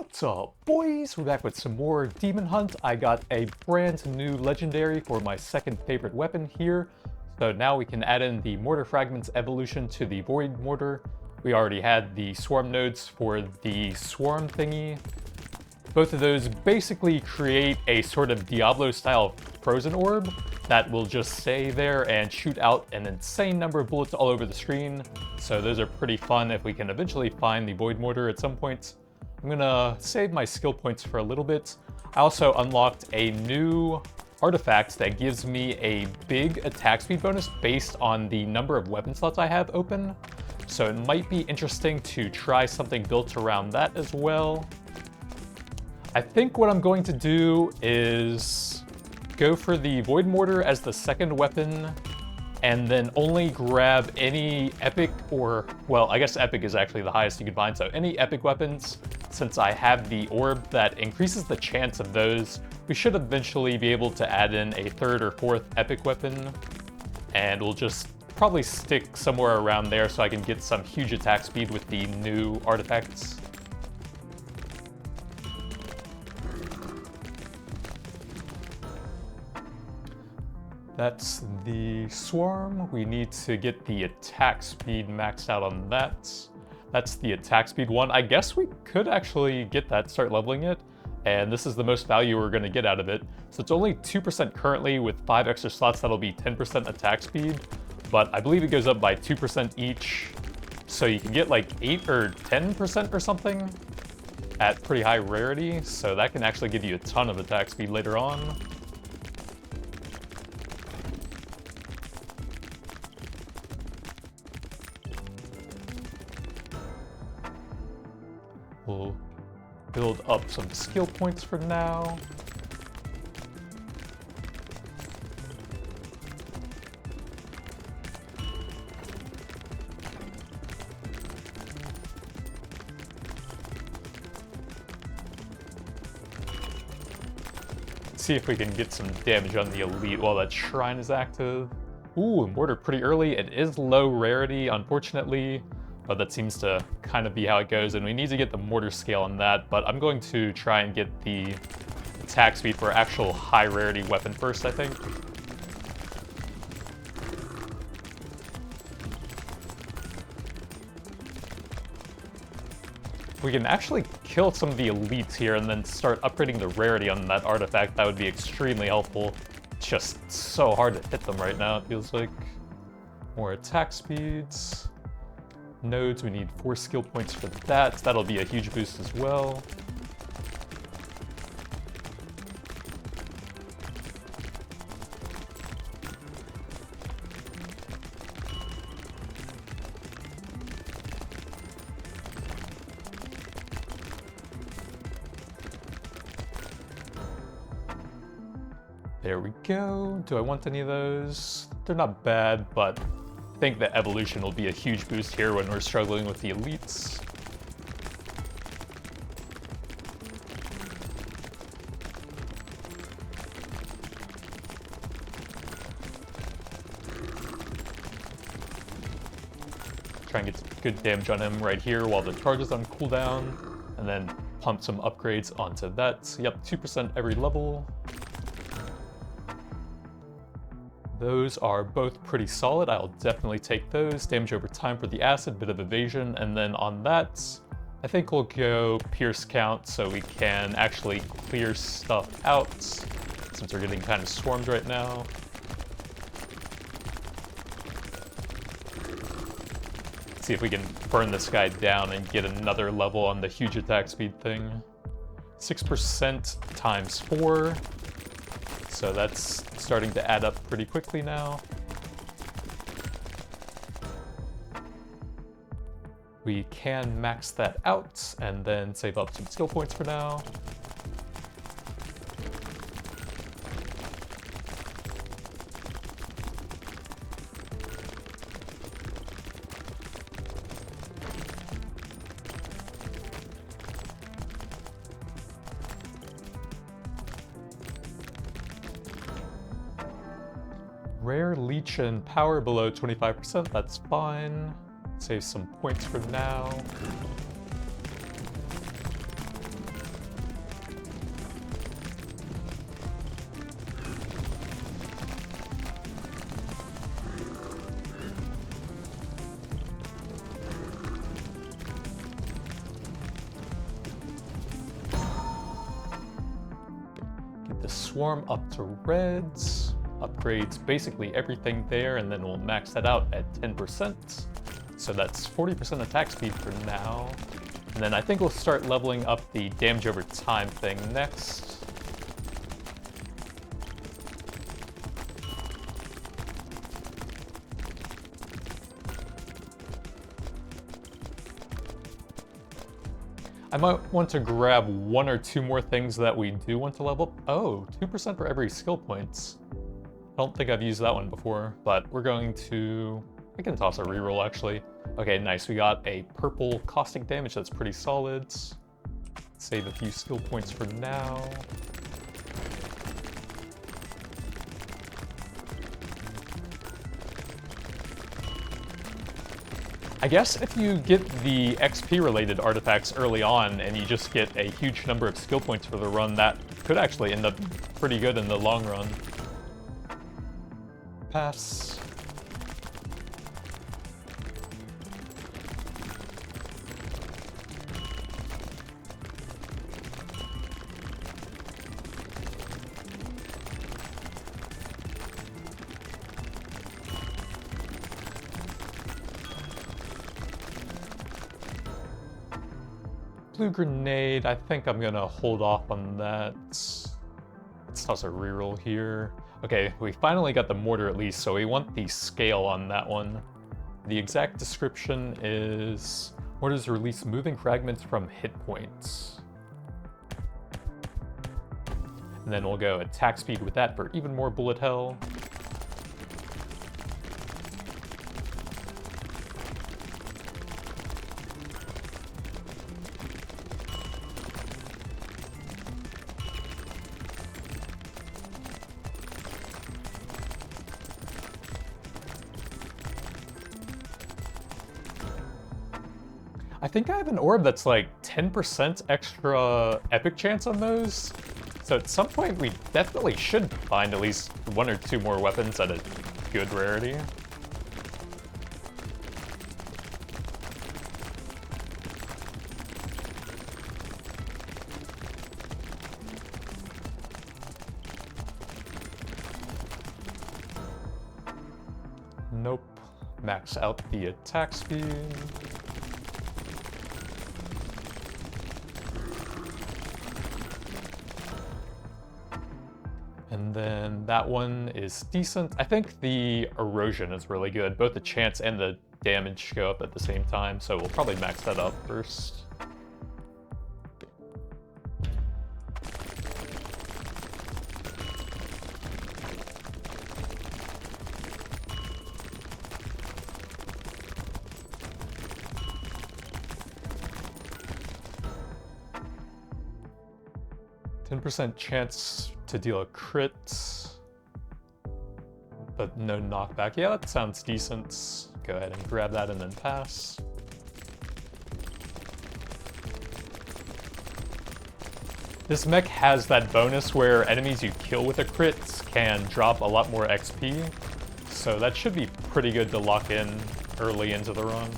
What's up, boys? We're back with some more Demon Hunt. I got a brand new legendary for my second favorite weapon here. So now we can add in the mortar fragments evolution to the void mortar. We already had the swarm nodes for the swarm thingy. Both of those basically create a sort of Diablo-style frozen orb that will just stay there and shoot out an insane number of bullets all over the screen. So those are pretty fun if we can eventually find the void mortar at some point. I'm gonna save my skill points for a little bit. I also unlocked a new artifact that gives me a big attack speed bonus based on the number of weapon slots I have open. So it might be interesting to try something built around that as well. I think what I'm going to do is go for the Void Mortar as the second weapon, and then only grab any epic or, well, I guess epic is actually the highest you can find, so any epic weapons, since I have the orb that increases the chance of those. We should eventually be able to add in a third or fourth epic weapon, and we'll just probably stick somewhere around there so I can get some huge attack speed with the new artifacts. That's the swarm. We need to get the attack speed maxed out on that. That's the attack speed one. I guess we could actually get that, start leveling it, and this is the most value we're going to get out of it. So it's only 2% currently. With 5 extra slots, that'll be 10% attack speed, but I believe it goes up by 2% each, so you can get like 8 or 10% or something at pretty high rarity, so that can actually give you a ton of attack speed later on. We'll build up some skill points for now. See if we can get some damage on the elite while that shrine is active. Ooh, mortar pretty early. It is low rarity, unfortunately, but that seems to kind of be how it goes, and we need to get the mortar scale on that, but I'm going to try and get the attack speed for actual high rarity weapon first, I think. We can actually kill some of the elites here and then start upgrading the rarity on that artifact. That would be extremely helpful. It's just so hard to hit them right now, it feels like. More attack speeds. Nodes, we need 4 skill points for that. That'll be a huge boost as well. There we go. Do I want any of those? They're not bad, but I think the evolution will be a huge boost here when we're struggling with the elites. Try and get some good damage on him right here while the charge is on cooldown, and then pump some upgrades onto that. Yep, 2% every level. Those are both pretty solid. I'll definitely take those. Damage over time for the acid, bit of evasion, and then on that, I think we'll go pierce count so we can actually clear stuff out, since we're getting kind of swarmed right now. Let's see if we can burn this guy down and get another level on the huge attack speed thing. 6% times 4. So that's starting to add up pretty quickly now. We can max that out and then save up some skill points for now. Rare, leech, and power below 25%, that's fine. Save some points for now. swarm up to reds. Upgrades basically everything there, and then we'll max that out at 10%. So that's 40% attack speed for now. And then I think we'll start leveling up the damage over time thing next. I might want to grab 1 or 2 more things that we do want to level up. Oh, 2% for every skill points. I don't think I've used that one before, but we're going to... I can toss a reroll, actually. Okay, nice. We got a purple caustic damage that's pretty solid. Save a few skill points for now. I guess if you get the XP-related artifacts early on and you just get a huge number of skill points for the run, that could actually end up pretty good in the long run. Pass. Blue grenade, I think I'm gonna hold off on that. Let's toss a reroll here. Okay, we finally got the mortar at least, so we want the scale on that one. The exact description is... mortars release moving fragments from hit points. And then we'll go attack speed with that for even more bullet hell. I think I have an orb that's like 10% extra epic chance on those. So at some point we definitely should find at least 1 or 2 more weapons at a good rarity. Nope. Max out the attack speed. And then that one is decent. I think the erosion is really good. Both the chance and the damage go up at the same time, so we'll probably max that up first. %10 chance to deal a crit, but no knockback. Yeah, that sounds decent. Go ahead and grab that and then pass. This mech has that bonus where enemies you kill with a crit can drop a lot more XP, so that should be pretty good to lock in early into the run.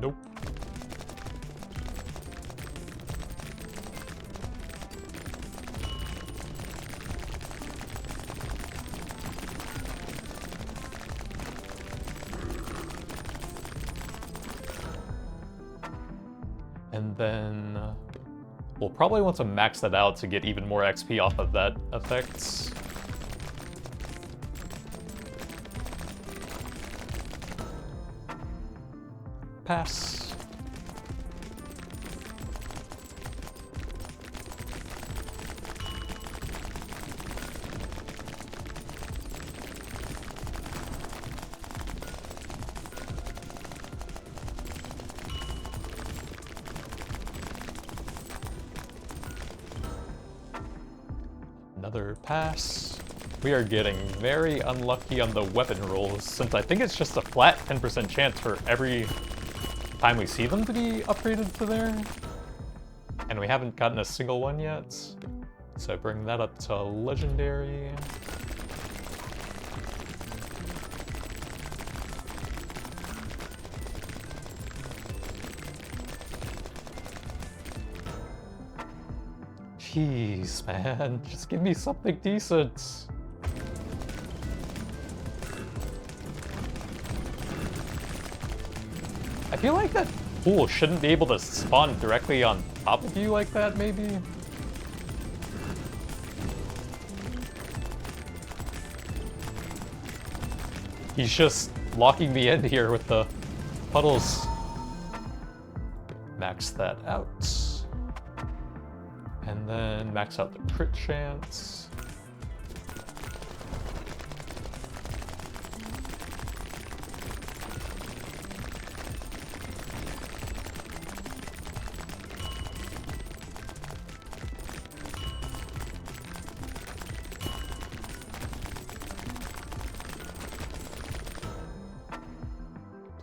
Nope. And then we'll probably want to max that out to get even more XP off of that effect. Pass. Another pass. We are getting very unlucky on the weapon rolls, since I think it's just a flat 10% chance for every time we see them to be upgraded to there. And we haven't gotten a single one yet. So bring that up to legendary. Jeez, man. Just give me something decent. I feel like that pool shouldn't be able to spawn directly on top of you like that, maybe? He's just locking me in here with the puddles. Max that out. And then max out the crit chance.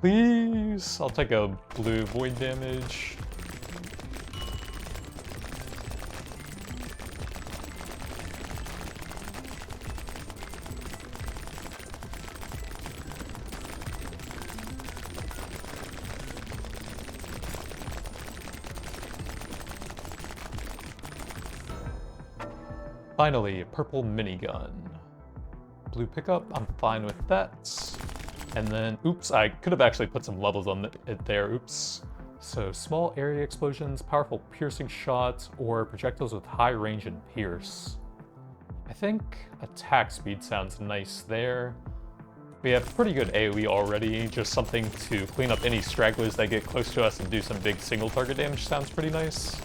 Please, I'll take a blue void damage. Finally, a purple minigun. Blue pickup, I'm fine with that. And then, oops, I could have actually put some levels on it there, oops. So small area explosions, powerful piercing shots, or projectiles with high range and pierce. I think attack speed sounds nice there. We have pretty good AoE already, just something to clean up any stragglers that get close to us and do some big single target damage sounds pretty nice.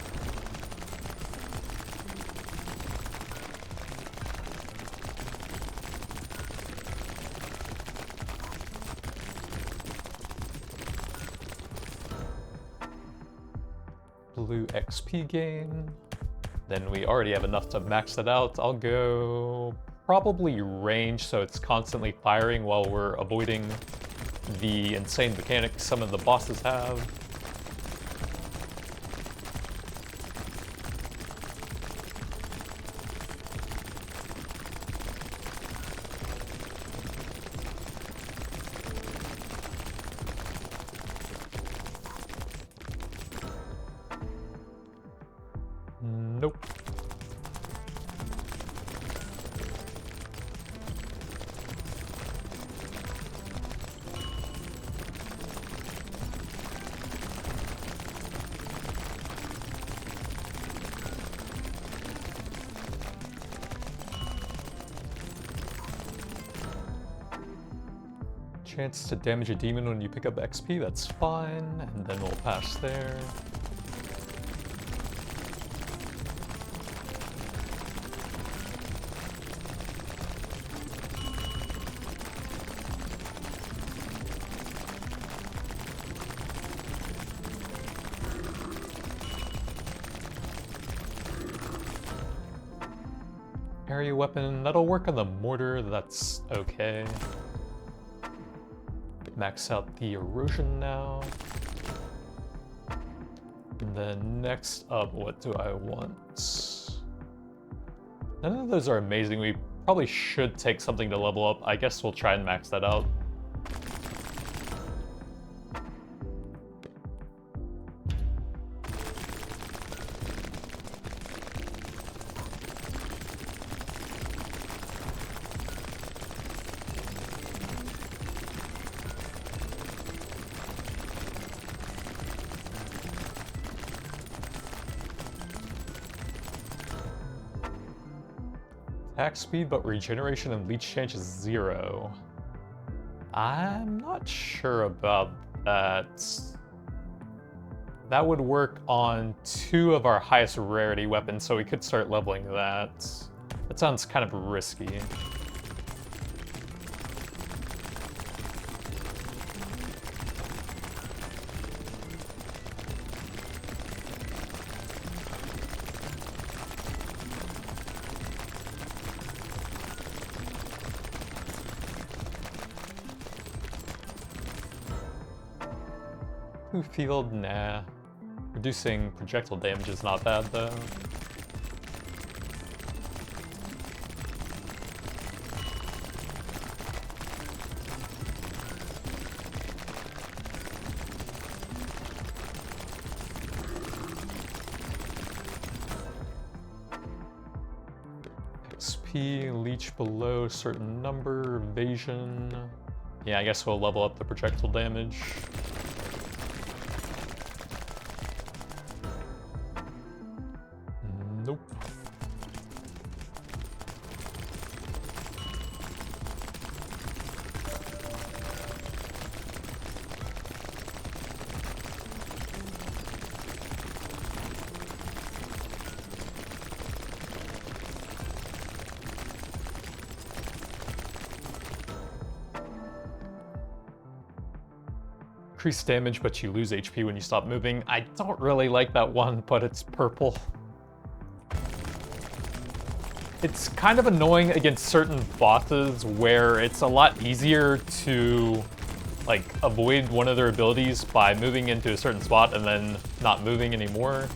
Blue XP gain. Then we already have enough to max it out. I'll go probably range, so it's constantly firing while we're avoiding the insane mechanics some of the bosses have. Nope. Chance to damage a demon when you pick up XP, that's fine, and then we'll pass there. Area weapon, that'll work on the mortar, that's okay. Max out the erosion now. And then next up, what do I want? None of those are amazing. We probably should take something to level up. I guess we'll try and max that out. Attack speed, but regeneration and leech chance is 0. I'm not sure about that. That would work on 2 of our highest rarity weapons, so we could start leveling that. That sounds kind of risky. Field, nah. Reducing projectile damage is not bad though. HP, leech below a certain number, evasion. Yeah, I guess we'll level up the projectile damage. Nope. Increase damage, but you lose HP when you stop moving. I don't really like that one, but it's purple. It's kind of annoying against certain bosses where it's a lot easier to like avoid one of their abilities by moving into a certain spot and then not moving anymore.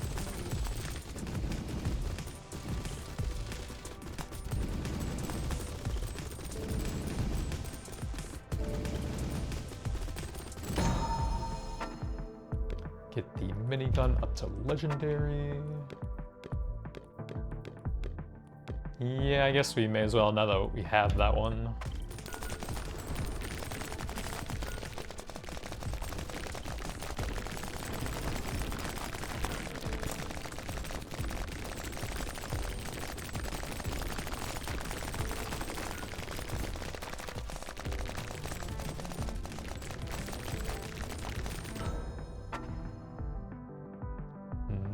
Get the minigun up to legendary. Yeah, I guess we may as well now that we have that one.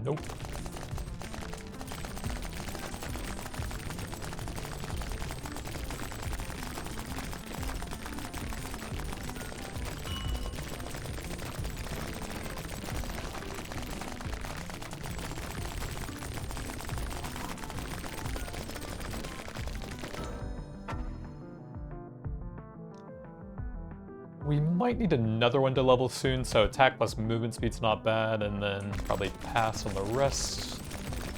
Nope. We might need another one to level soon, so attack plus movement speed's not bad, and then probably pass on the rest.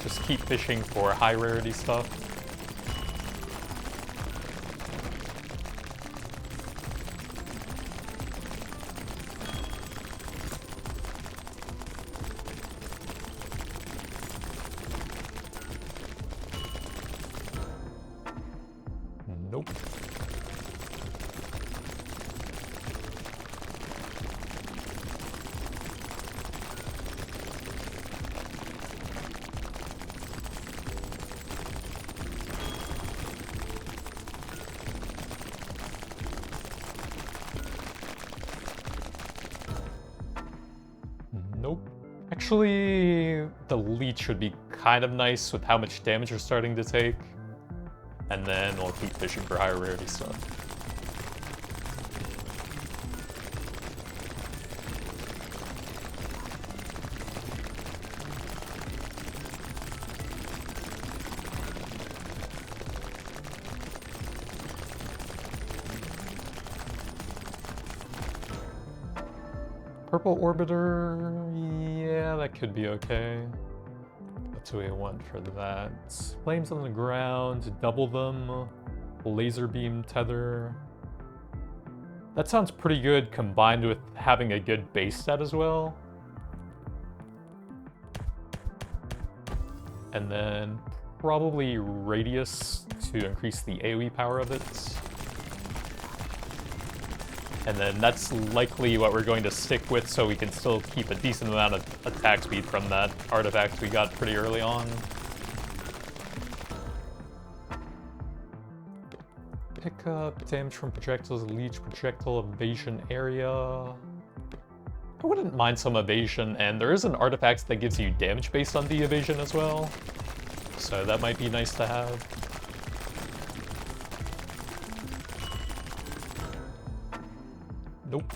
Just keep fishing for high rarity stuff. Nope. Nope. Actually, the leech would be kind of nice with how much damage you're starting to take. And then we'll keep fishing for higher rarity stuff. Purple orbiter, yeah, that could be okay. What do we want for that? Flames on the ground, double them, laser beam tether. That sounds pretty good combined with having a good base stat as well. And then probably radius to increase the AoE power of it. And then that's likely what we're going to stick with so we can still keep a decent amount of attack speed from that artifact we got pretty early on. Pick up damage from projectiles, leech projectile evasion area. I wouldn't mind some evasion, and there is an artifact that gives you damage based on the evasion as well. So that might be nice to have. Nope.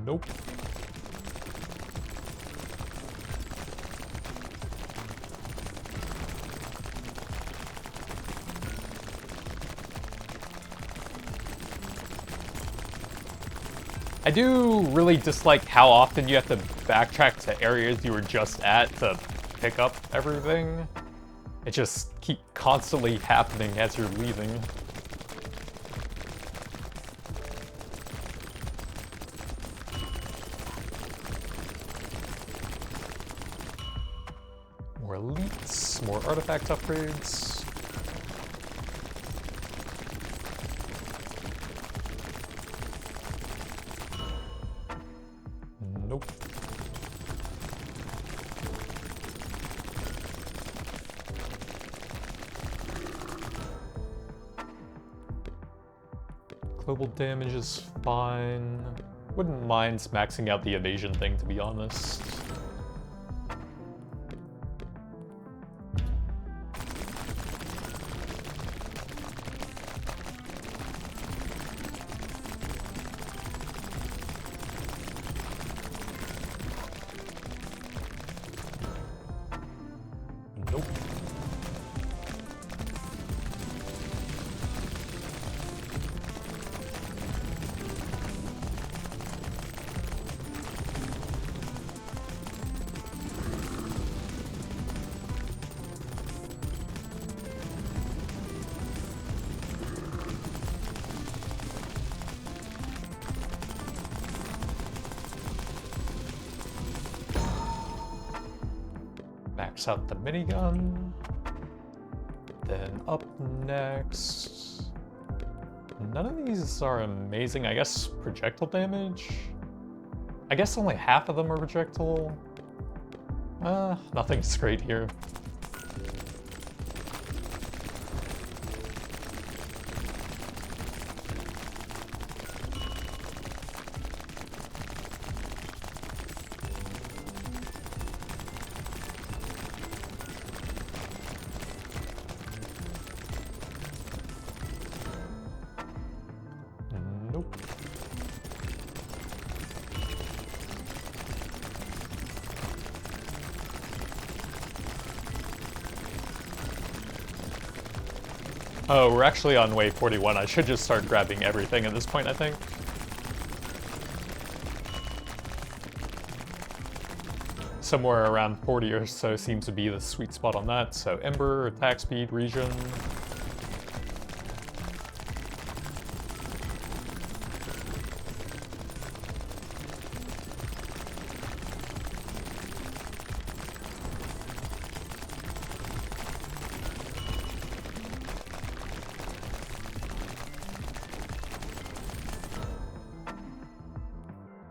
Nope. I do really dislike how often you have to backtrack to areas you were just at to pick up everything. It just keeps constantly happening as you're leaving. More elites, more artifact upgrades. Nope. Global damage is fine. Wouldn't mind maxing out the evasion thing, to be honest. Nope. Max out the minigun. Then up next. None of these are amazing. I guess projectile damage? I guess only half of them are projectile. Nothing's great here. Nope. Oh, we're actually on wave 41. I should just start grabbing everything at this point, I think. Somewhere around 40 or so seems to be the sweet spot on that. So Ember, attack speed, region.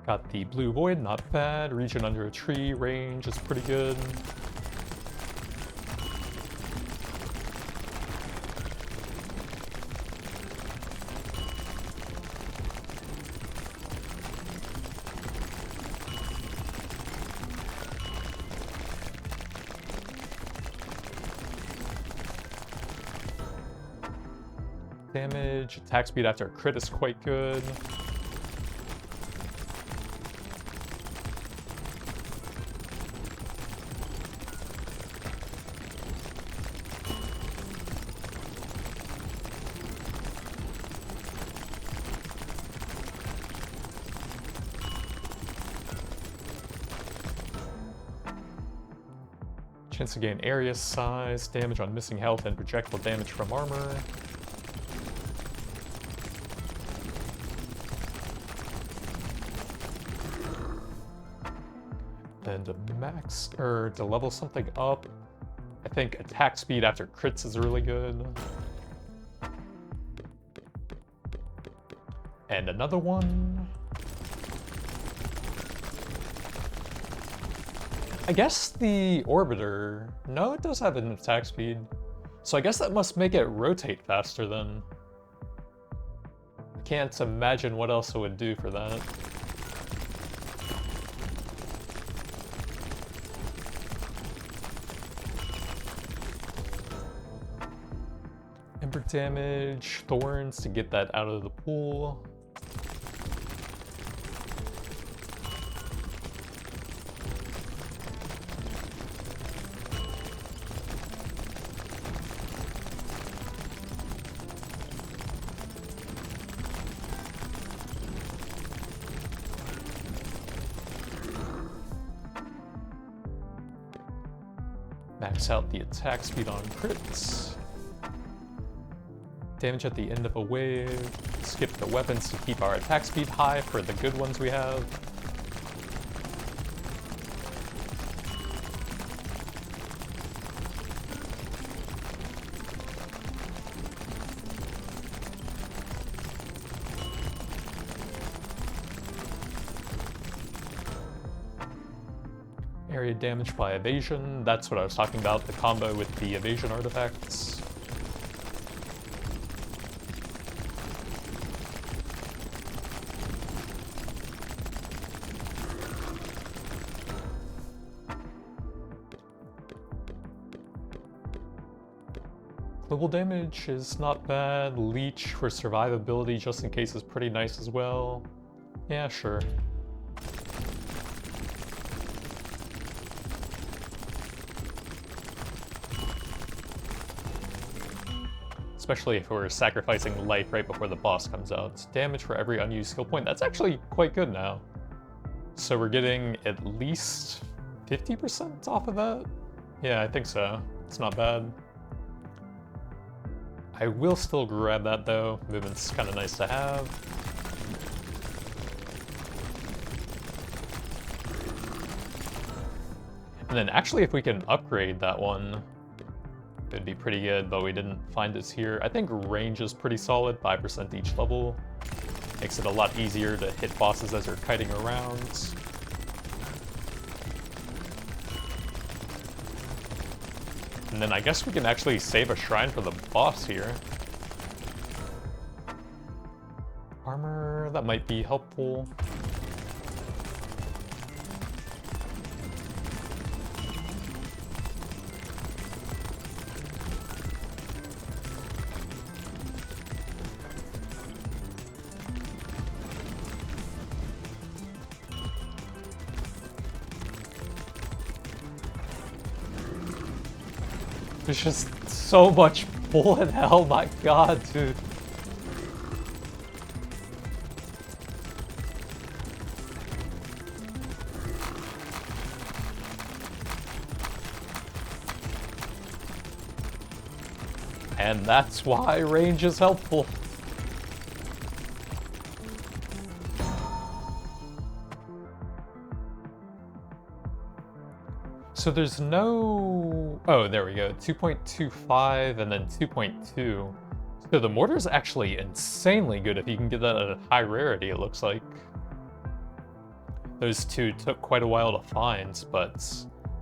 Got the blue void, not bad. Region under a tree, range is pretty good. Damage, attack speed after a crit is quite good. Chance to gain area size, damage on missing health, and projectile damage from armor. Then to max, or to level something up, I think attack speed after crits is really good. And another one. I guess the Orbiter, no, it does have an attack speed. So I guess that must make it rotate faster then. I can't imagine what else it would do for that. Ember damage, thorns to get that out of the pool. Max out the attack speed on crits. Damage at the end of a wave. Skip the weapons to keep our attack speed high for the good ones we have. Area damage by evasion, that's what I was talking about, the combo with the evasion artifacts. Global damage is not bad, leech for survivability just in case is pretty nice as well. Yeah, sure. Especially if we're sacrificing life right before the boss comes out. Damage for every unused skill point. That's actually quite good now. So we're getting at least 50% off of that? Yeah, I think so. It's not bad. I will still grab that though. Movement's kind of nice to have. And then actually if we can upgrade that one, it'd be pretty good, but we didn't find this here. I think range is pretty solid, 5% each level. Makes it a lot easier to hit bosses as you're kiting around. And then I guess we can actually save a shrine for the boss here. Armor, that might be helpful. There's just so much bullet hell, my god, dude. And that's why range is helpful. So there's no... Oh, there we go. 2.25 and then 2.2. So the mortar's actually insanely good if you can get that at a high rarity, it looks like. Those two took quite a while to find, but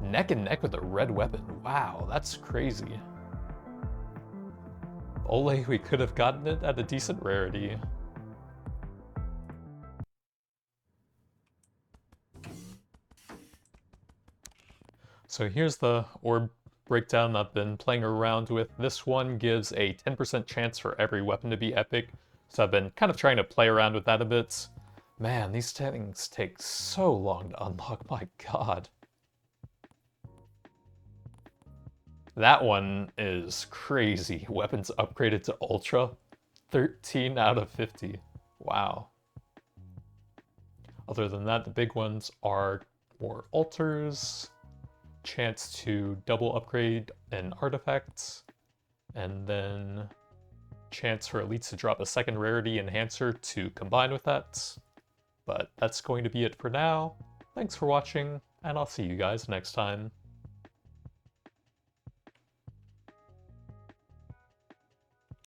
neck and neck with a red weapon. Wow, that's crazy. Ole, we could have gotten it at a decent rarity. So here's the orb breakdown I've been playing around with. This one gives a 10% chance for every weapon to be epic, so I've been kind of trying to play around with that a bit. Man, these things take so long to unlock, my god. That one is crazy. Weapons upgraded to Ultra, 13 out of 50. Wow. Other than that, the big ones are more altars, chance to double upgrade an artifact, and then chance for elites to drop a second rarity enhancer to combine with that. But that's going to be it for now. Thanks for watching, and I'll see you guys next time.